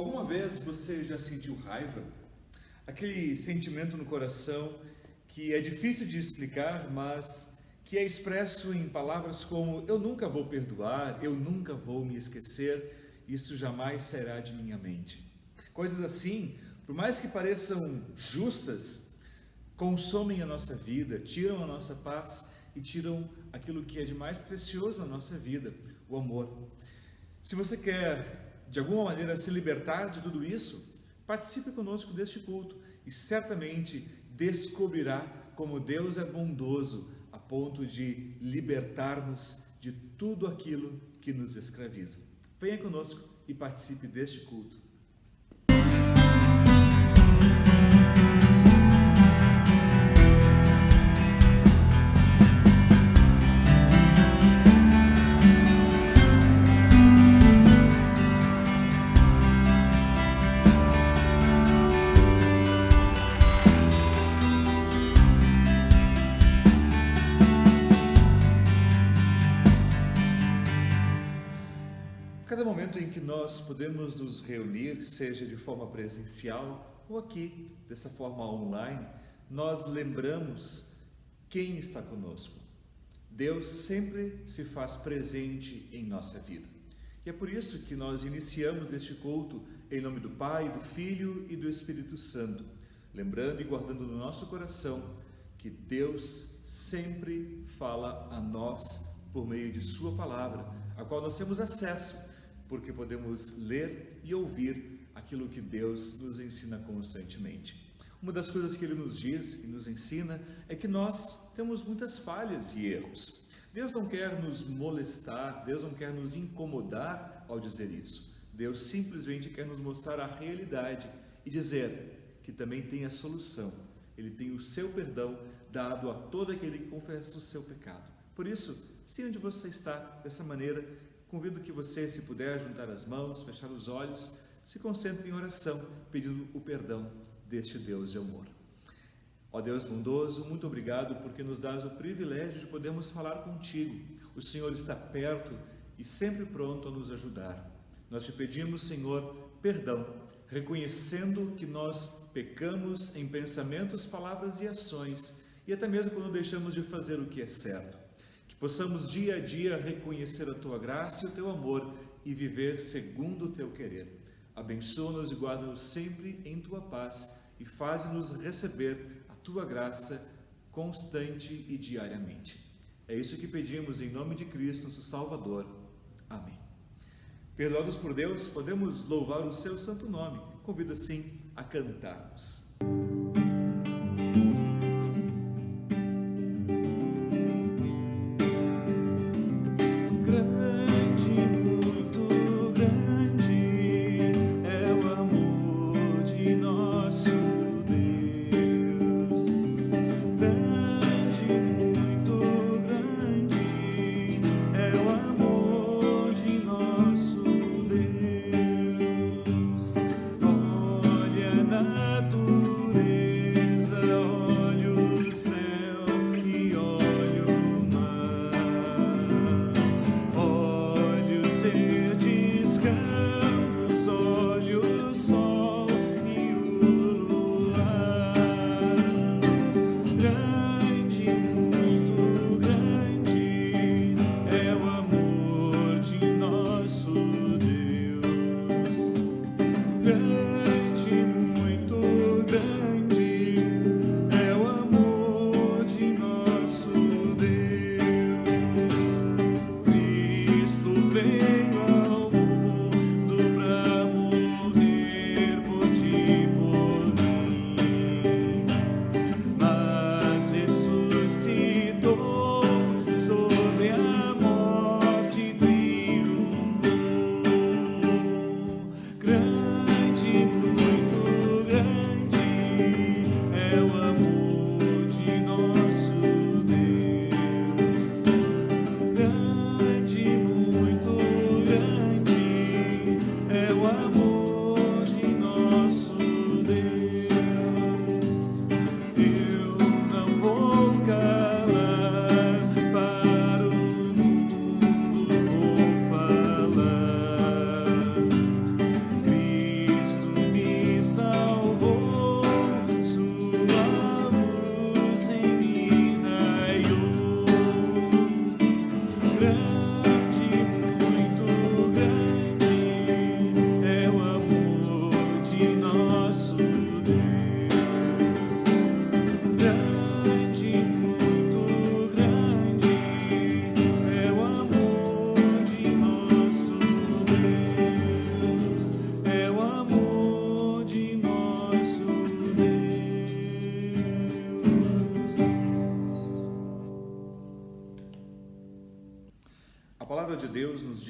Alguma vez você já sentiu raiva? Aquele sentimento no coração que é difícil de explicar, mas que é expresso em palavras como eu nunca vou perdoar, eu nunca vou me esquecer, isso jamais sairá de minha mente. Coisas assim, por mais que pareçam justas, consomem a nossa vida, tiram a nossa paz e tiram aquilo que é de mais precioso na nossa vida, o amor. Se você quer, de alguma maneira, se libertar de tudo isso, participe conosco deste culto e certamente descobrirá como Deus é bondoso a ponto de libertar-nos de tudo aquilo que nos escraviza. Venha conosco e participe deste culto. Cada momento em que nós podemos nos reunir, seja de forma presencial ou aqui, dessa forma online, nós lembramos quem está conosco. Deus sempre se faz presente em nossa vida. E é por isso que nós iniciamos este culto em nome do Pai, do Filho e do Espírito Santo, lembrando e guardando no nosso coração que Deus sempre fala a nós por meio de Sua palavra, a qual nós temos acesso, porque podemos ler e ouvir aquilo que Deus nos ensina constantemente. Uma das coisas que Ele nos diz e nos ensina é que nós temos muitas falhas e erros. Deus não quer nos molestar, Deus não quer nos incomodar ao dizer isso. Deus simplesmente quer nos mostrar a realidade e dizer que também tem a solução. Ele tem o seu perdão dado a todo aquele que confessa o seu pecado. Por isso, se onde você está dessa maneira, convido que você, se puder, juntar as mãos, fechar os olhos, se concentre em oração, pedindo o perdão deste Deus de amor. Ó Deus bondoso, muito obrigado porque nos dás o privilégio de podermos falar contigo. O Senhor está perto e sempre pronto a nos ajudar. Nós te pedimos, Senhor, perdão, reconhecendo que nós pecamos em pensamentos, palavras e ações, e até mesmo quando deixamos de fazer o que é certo. Possamos dia a dia reconhecer a Tua graça e o Teu amor e viver segundo o Teu querer. Abençoa-nos e guarda-nos sempre em Tua paz e faz-nos receber a Tua graça constante e diariamente. É isso que pedimos em nome de Cristo, nosso Salvador. Amém. Perdoados por Deus, podemos louvar o Seu santo nome. Convido assim a cantarmos. Natureza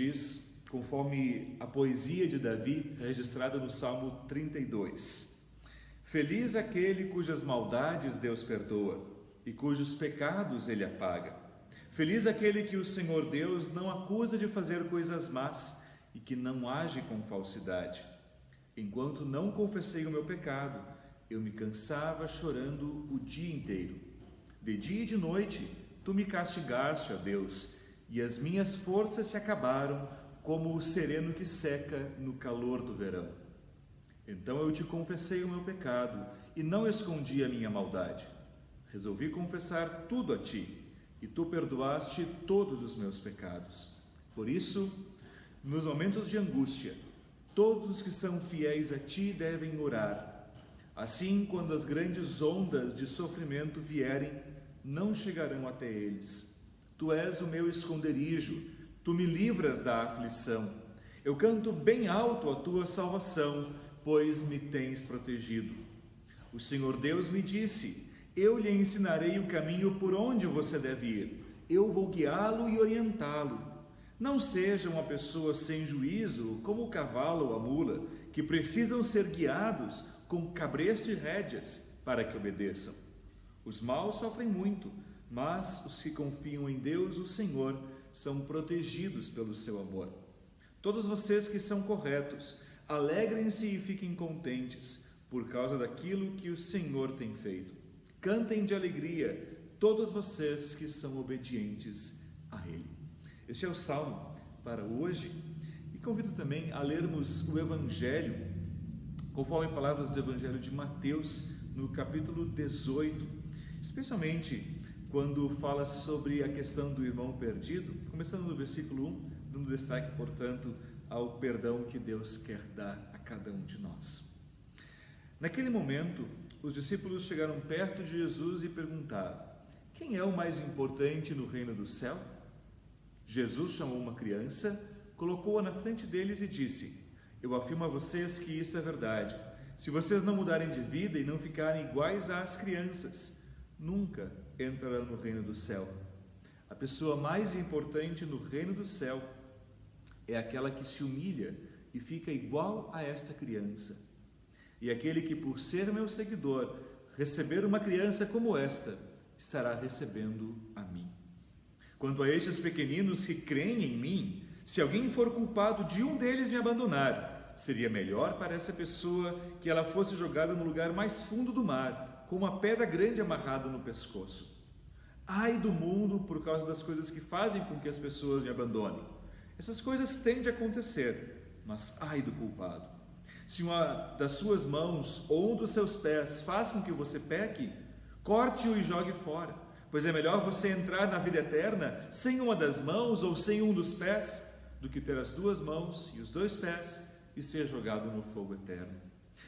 diz, conforme a poesia de Davi, registrada no Salmo 32. Feliz aquele cujas maldades Deus perdoa e cujos pecados Ele apaga. Feliz aquele que o Senhor Deus não acusa de fazer coisas más e que não age com falsidade. Enquanto não confessei o meu pecado, eu me cansava chorando o dia inteiro. De dia e de noite, tu me castigaste, ó Deus, e as minhas forças se acabaram como o sereno que seca no calor do verão. Então eu te confessei o meu pecado e não escondi a minha maldade. Resolvi confessar tudo a ti, e tu perdoaste todos os meus pecados. Por isso, nos momentos de angústia, todos os que são fiéis a ti devem orar. Assim, quando as grandes ondas de sofrimento vierem, não chegarão até eles. Tu és o meu esconderijo, tu me livras da aflição. Eu canto bem alto a tua salvação, pois me tens protegido. O Senhor Deus me disse: eu lhe ensinarei o caminho por onde você deve ir. Eu vou guiá-lo e orientá-lo. Não seja uma pessoa sem juízo, como o cavalo ou a mula, que precisam ser guiados com cabresto e rédeas para que obedeçam. Os maus sofrem muito, mas os que confiam em Deus, o Senhor, são protegidos pelo seu amor. Todos vocês que são corretos, alegrem-se e fiquem contentes por causa daquilo que o Senhor tem feito. Cantem de alegria todos vocês que são obedientes a Ele. Este é o Salmo para hoje e convido também a lermos o Evangelho, conforme palavras do Evangelho de Mateus, no capítulo 18, especialmente quando fala sobre a questão do irmão perdido, começando no versículo 1, dando destaque, portanto, ao perdão que Deus quer dar a cada um de nós. Naquele momento, os discípulos chegaram perto de Jesus e perguntaram: quem é o mais importante no reino do céu? Jesus chamou uma criança, colocou-a na frente deles e disse: eu afirmo a vocês que isto é verdade. Se vocês não mudarem de vida e não ficarem iguais às crianças, nunca entrarão no reino do céu. A pessoa mais importante no reino do céu é aquela que se humilha e fica igual a esta criança. E aquele que, por ser meu seguidor, receber uma criança como esta, estará recebendo a mim. Quanto a estes pequeninos que creem em mim, se alguém for culpado de um deles me abandonar, seria melhor para essa pessoa que ela fosse jogada no lugar mais fundo do mar, com uma pedra grande amarrada no pescoço. Ai do mundo por causa das coisas que fazem com que as pessoas me abandonem. Essas coisas têm de acontecer, mas ai do culpado. Se uma das suas mãos ou um dos seus pés faz com que você peque, corte-o e jogue fora, pois é melhor você entrar na vida eterna sem uma das mãos ou sem um dos pés, do que ter as duas mãos e os dois pés e ser jogado no fogo eterno.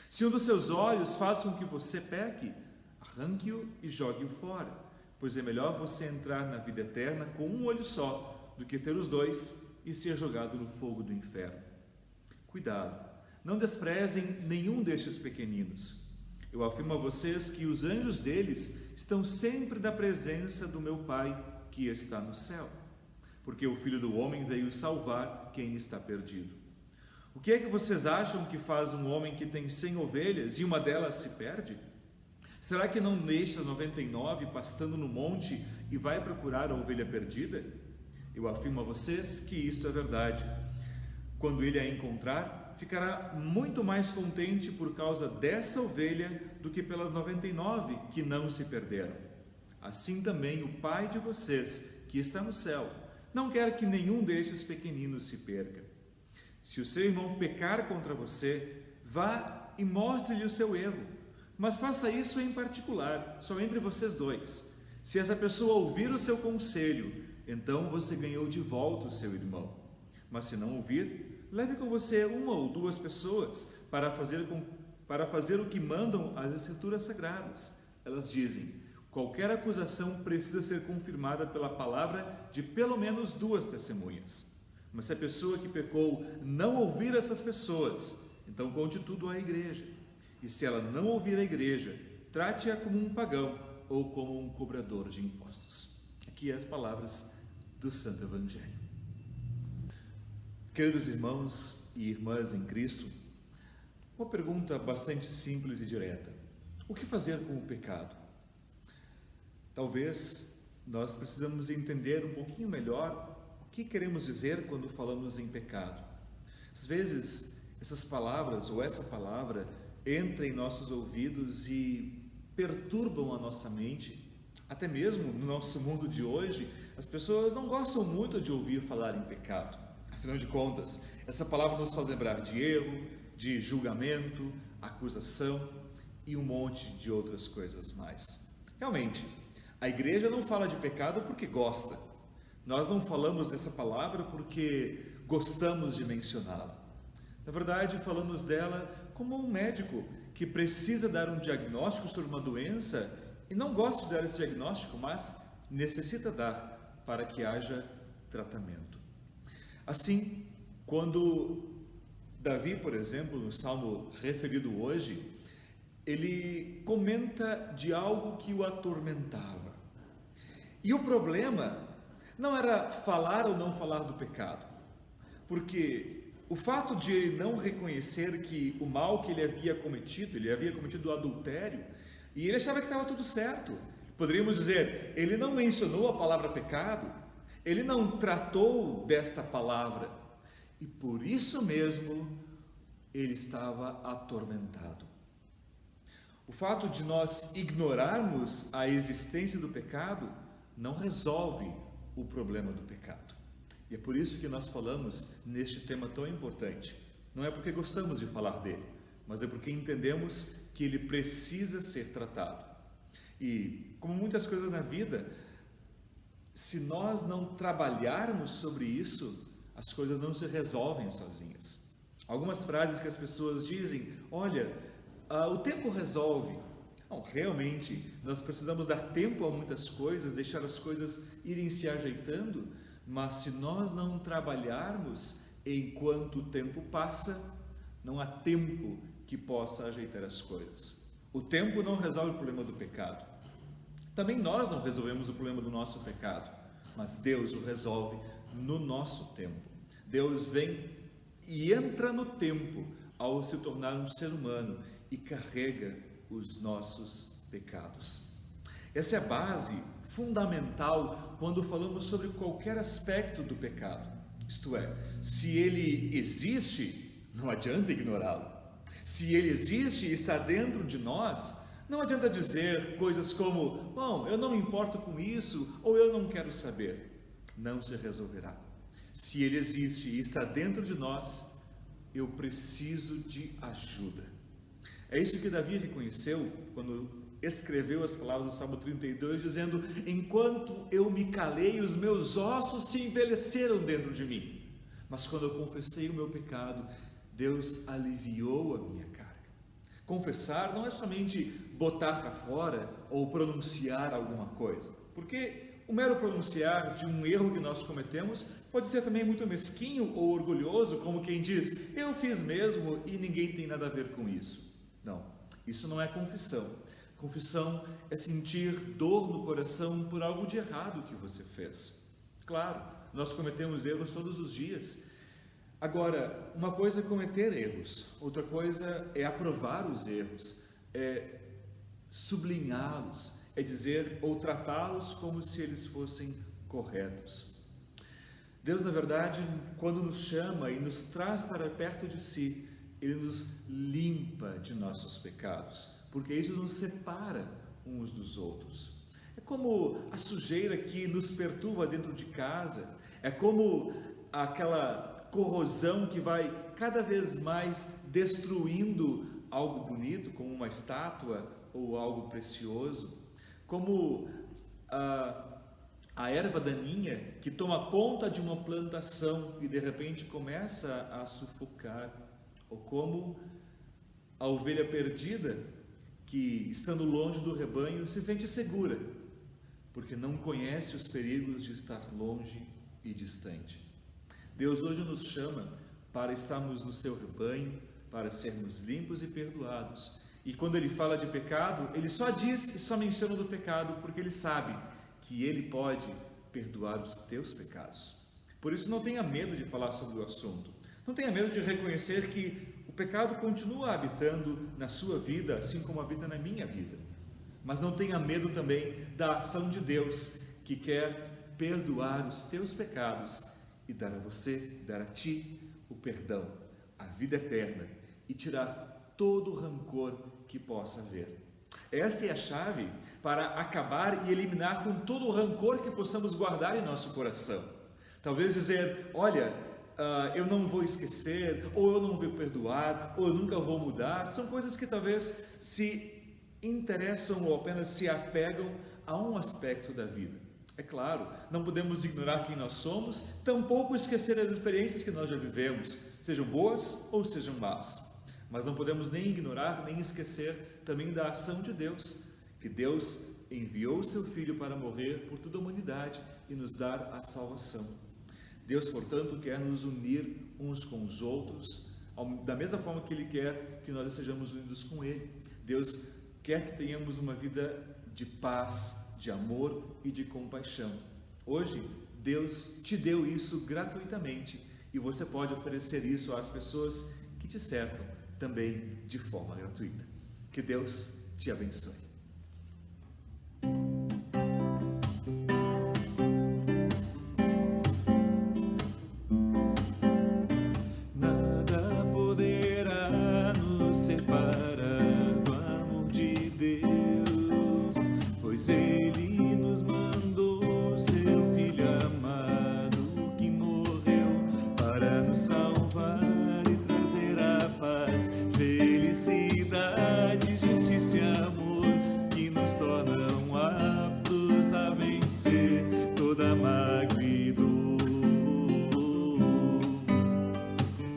Se um dos seus olhos faz com que você peque, arranque-o e jogue-o fora, pois é melhor você entrar na vida eterna com um olho só, do que ter os dois e ser jogado no fogo do inferno. Cuidado! Não desprezem nenhum destes pequeninos. Eu afirmo a vocês que os anjos deles estão sempre na presença do meu Pai que está no céu, porque o Filho do Homem veio salvar quem está perdido. O que é que vocês acham que faz um homem que tem 100 ovelhas e uma delas se perde? Será que não deixa as 99 pastando no monte e vai procurar a ovelha perdida? Eu afirmo a vocês que isto é verdade. Quando ele a encontrar, ficará muito mais contente por causa dessa ovelha do que pelas 99 que não se perderam. Assim também o Pai de vocês, que está no céu, não quer que nenhum destes pequeninos se perca. Se o seu irmão pecar contra você, vá e mostre-lhe o seu erro, mas faça isso em particular, só entre vocês dois. Se essa pessoa ouvir o seu conselho, então você ganhou de volta o seu irmão. Mas se não ouvir, leve com você uma ou duas pessoas para fazer o que mandam as Escrituras Sagradas. Elas dizem: qualquer acusação precisa ser confirmada pela palavra de pelo menos 2 testemunhas. Mas se a pessoa que pecou não ouvir essas pessoas, então conte tudo à igreja. E se ela não ouvir a igreja, trate-a como um pagão ou como um cobrador de impostos. Aqui as palavras do Santo Evangelho. Queridos irmãos e irmãs em Cristo, uma pergunta bastante simples e direta: o que fazer com o pecado? Talvez nós precisamos entender um pouquinho melhor o que queremos dizer quando falamos em pecado. Às vezes, essas palavras ou essa palavra entra em nossos ouvidos e perturbam a nossa mente. Até mesmo no nosso mundo de hoje, as pessoas não gostam muito de ouvir falar em pecado. Afinal de contas, essa palavra nos faz lembrar de erro, de julgamento, acusação e um monte de outras coisas mais. Realmente, a igreja não fala de pecado porque gosta. Nós não falamos dessa palavra porque gostamos de mencioná-la. Na verdade, falamos dela como um médico que precisa dar um diagnóstico sobre uma doença e não gosta de dar esse diagnóstico, mas necessita dar para que haja tratamento. Assim, quando Davi, por exemplo, no salmo referido hoje, ele comenta de algo que o atormentava. E o problema não era falar ou não falar do pecado, porque o fato de ele não reconhecer que o mal que ele havia cometido o adultério, e ele achava que estava tudo certo. Poderíamos dizer, ele não mencionou a palavra pecado, ele não tratou desta palavra, e por isso mesmo ele estava atormentado. O fato de nós ignorarmos a existência do pecado não resolve o problema do pecado. E é por isso que nós falamos neste tema tão importante. Não é porque gostamos de falar dele, mas é porque entendemos que ele precisa ser tratado. E, como muitas coisas na vida, se nós não trabalharmos sobre isso, as coisas não se resolvem sozinhas. Algumas frases que as pessoas dizem: olha, o tempo resolve. Não, realmente, nós precisamos dar tempo a muitas coisas, deixar as coisas irem se ajeitando, mas se nós não trabalharmos enquanto o tempo passa, não há tempo que possa ajeitar as coisas. O tempo não resolve o problema do pecado. Também nós não resolvemos o problema do nosso pecado, mas Deus o resolve no nosso tempo. Deus vem e entra no tempo ao se tornar um ser humano e carrega os nossos pecados. Essa é a base fundamental quando falamos sobre qualquer aspecto do pecado. Isto é, se ele existe, não adianta ignorá-lo. Se ele existe e está dentro de nós, não adianta dizer coisas como: bom, eu não me importo com isso, ou eu não quero saber. Não se resolverá. Se ele existe e está dentro de nós, eu preciso de ajuda. É isso que Davi reconheceu quando escreveu as palavras do Salmo 32, dizendo: enquanto eu me calei, os meus ossos se envelheceram dentro de mim. Mas quando eu confessei o meu pecado, Deus aliviou a minha carga. Confessar não é somente botar para fora ou pronunciar alguma coisa, porque o mero pronunciar de um erro que nós cometemos pode ser também muito mesquinho ou orgulhoso, como quem diz: eu fiz mesmo e ninguém tem nada a ver com isso. Não, isso não é confissão. Confissão é sentir dor no coração por algo de errado que você fez. Claro, nós cometemos erros todos os dias. Agora, uma coisa é cometer erros, outra coisa é aprovar os erros, é sublinhá-los, é dizer ou tratá-los como se eles fossem corretos. Deus, na verdade, quando nos chama e nos traz para perto de si, Ele nos limpa de nossos pecados, porque isso nos separa uns dos outros. É como a sujeira que nos perturba dentro de casa, é como aquela corrosão que vai cada vez mais destruindo algo bonito, como uma estátua ou algo precioso, como a erva daninha que toma conta de uma plantação e de repente começa a sufocar, ou como a ovelha perdida que, estando longe do rebanho, se sente segura, porque não conhece os perigos de estar longe e distante. Deus hoje nos chama para estarmos no seu rebanho, para sermos limpos e perdoados. E quando Ele fala de pecado, Ele só diz e só menciona do pecado porque Ele sabe que Ele pode perdoar os teus pecados. Por isso, não tenha medo de falar sobre o assunto. Não tenha medo de reconhecer que o pecado continua habitando na sua vida, assim como habita na minha vida. Mas não tenha medo também da ação de Deus, que quer perdoar os teus pecados e dar a você, dar a ti, o perdão, a vida eterna e tirar todo o rancor que possa haver. Essa é a chave para acabar e eliminar com todo o rancor que possamos guardar em nosso coração. Talvez dizer, olha, eu não vou esquecer, ou eu não vou perdoar, ou eu nunca vou mudar, são coisas que talvez se interessam ou apenas se apegam a um aspecto da vida. É claro, não podemos ignorar quem nós somos, tampouco esquecer as experiências que nós já vivemos, sejam boas ou sejam más. Mas não podemos nem ignorar, nem esquecer também da ação de Deus, que Deus enviou o seu Filho para morrer por toda a humanidade e nos dar a salvação. Deus, portanto, quer nos unir uns com os outros, da mesma forma que Ele quer que nós sejamos unidos com Ele. Deus quer que tenhamos uma vida de paz, de amor e de compaixão. Hoje, Deus te deu isso gratuitamente e você pode oferecer isso às pessoas que te cercam também de forma gratuita. Que Deus te abençoe. Nada poderá nos separar do amor de Deus, pois Ele nos mandou seu Filho amado que morreu para nos salvar e trazer a paz, felicidade, justiça e amor que nos tornam aptos a vencer toda mágoa e dor.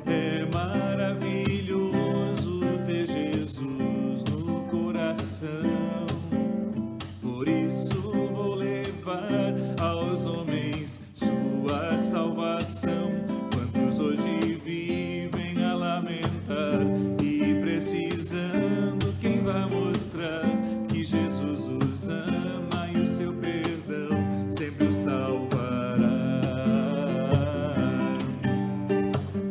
É maravilhoso ter Jesus no coração, por isso vou levar aos homens sua salvação. Quantos hoje vivem a lamentar e precisando, quem vai mostrar que Jesus os ama e o seu perdão sempre os salvará.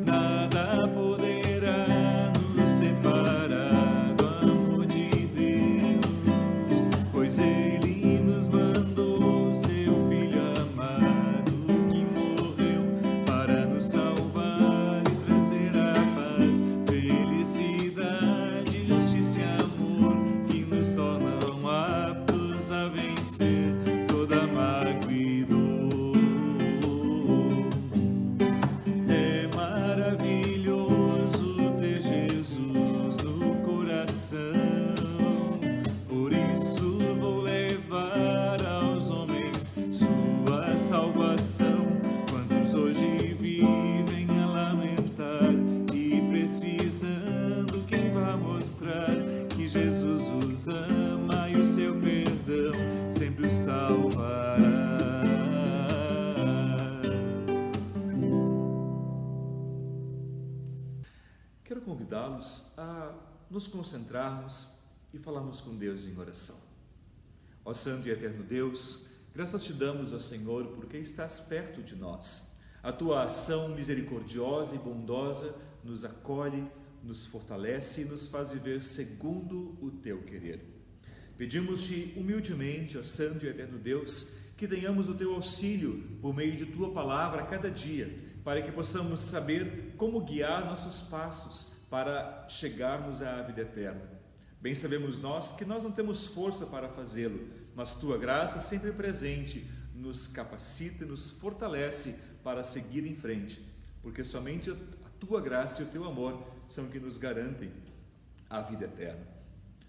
Nada poderá nos separar do amor de Deus, pois Ele nos mandou seu Filho amado que morreu para nos salvar e trazer a paz, felicidade, justiça e amor que nos tornam aptos a vencer toda mágoa e dor. É maravilhoso ter Jesus no coração, por isso vou levar aos homens sua salvação. Quantos hoje vivem a lamentar e precisando, quem vai mostrar que Jesus os ama e o seu perdão sempre os salvará. Quero convidá-los a nos concentrarmos e falarmos com Deus em oração. Ó Santo e Eterno Deus, graças te damos, ó Senhor, porque estás perto de nós. A tua ação misericordiosa e bondosa nos acolhe, nos fortalece e nos faz viver segundo o teu querer. Pedimos-te humildemente, ó Santo e Eterno Deus, que tenhamos o teu auxílio por meio de tua palavra a cada dia, para que possamos saber como guiar nossos passos para chegarmos à vida eterna. Bem sabemos nós que nós não temos força para fazê-lo, mas tua graça sempre presente nos capacita e nos fortalece para seguir em frente, porque somente a tua graça e o teu amor são que nos garantem a vida eterna.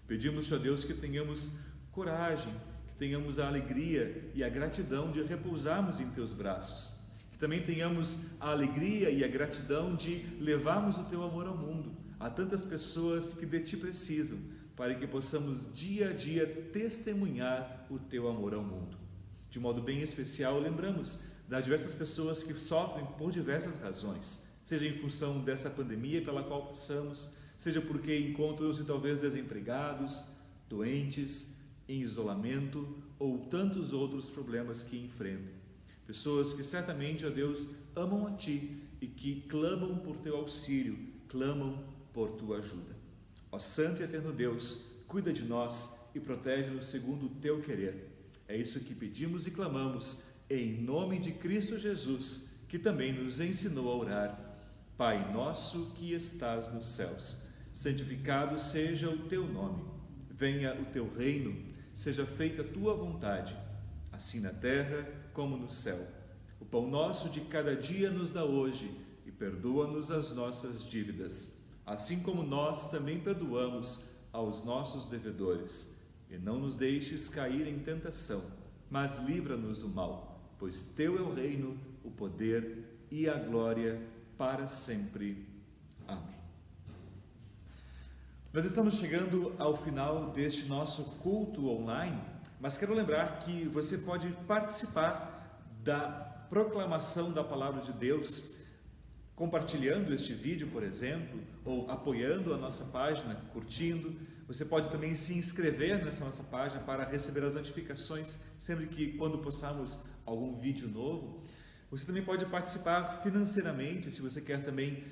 Pedimos-te, ó Deus, que tenhamos coragem, que tenhamos a alegria e a gratidão de repousarmos em teus braços, que também tenhamos a alegria e a gratidão de levarmos o teu amor ao mundo, a tantas pessoas que de ti precisam, para que possamos dia a dia testemunhar o teu amor ao mundo. De modo bem especial, lembramos das diversas pessoas que sofrem por diversas razões, seja em função dessa pandemia pela qual passamos, seja porque encontram-se talvez desempregados, doentes, em isolamento ou tantos outros problemas que enfrentam. pessoas que certamente, ó Deus, amam a Ti e que clamam por Teu auxílio, clamam por Tua ajuda. Ó Santo e Eterno Deus, cuida de nós e protege-nos segundo o Teu querer. É isso que pedimos e clamamos, em nome de Cristo Jesus, que também nos ensinou a orar. Pai nosso que estás nos céus, santificado seja o Teu nome. Venha o Teu reino, seja feita a Tua vontade, assim na terra como no céu. O pão nosso de cada dia nos dá hoje e perdoa-nos as nossas dívidas, assim como nós também perdoamos aos nossos devedores. E não nos deixes cair em tentação, mas livra-nos do mal, pois Teu é o reino, o poder e a glória para sempre. Amém. Nós estamos chegando ao final deste nosso culto online, mas quero lembrar que você pode participar da proclamação da Palavra de Deus, compartilhando este vídeo, por exemplo, ou apoiando a nossa página, curtindo. Você pode também se inscrever nessa nossa página para receber as notificações sempre que, quando postarmos algum vídeo novo. Você também pode participar financeiramente, se você quer também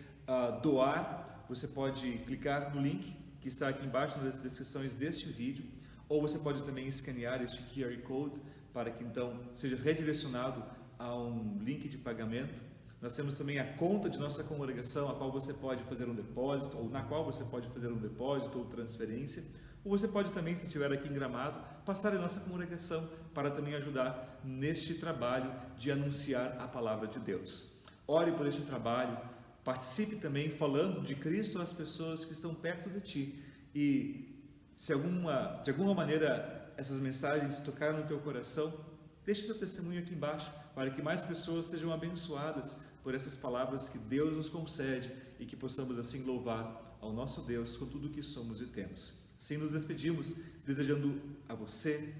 doar, você pode clicar no link que está aqui embaixo nas descrições deste vídeo, ou você pode também escanear este QR Code para que então seja redirecionado a um link de pagamento. Nós temos também a conta de nossa congregação, a qual você pode fazer um depósito, ou na qual você pode fazer um depósito ou transferência, ou você pode também, se estiver aqui em Gramado, pastar em nossa congregação para também ajudar neste trabalho de anunciar a palavra de Deus. Ore por este trabalho, participe também falando de Cristo às pessoas que estão perto de ti, e se de alguma maneira essas mensagens tocaram no teu coração, deixe seu testemunho aqui embaixo, para que mais pessoas sejam abençoadas por essas palavras que Deus nos concede e que possamos assim louvar ao nosso Deus com tudo o que somos e temos. Assim nos despedimos, desejando a você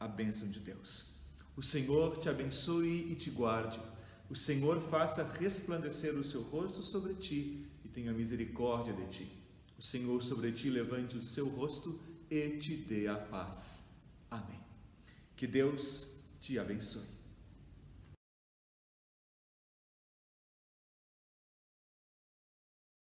a bênção de Deus. O Senhor te abençoe e te guarde. O Senhor faça resplandecer o seu rosto sobre ti e tenha misericórdia de ti. O Senhor sobre ti levante o seu rosto e te dê a paz. Amém. Que Deus te abençoe.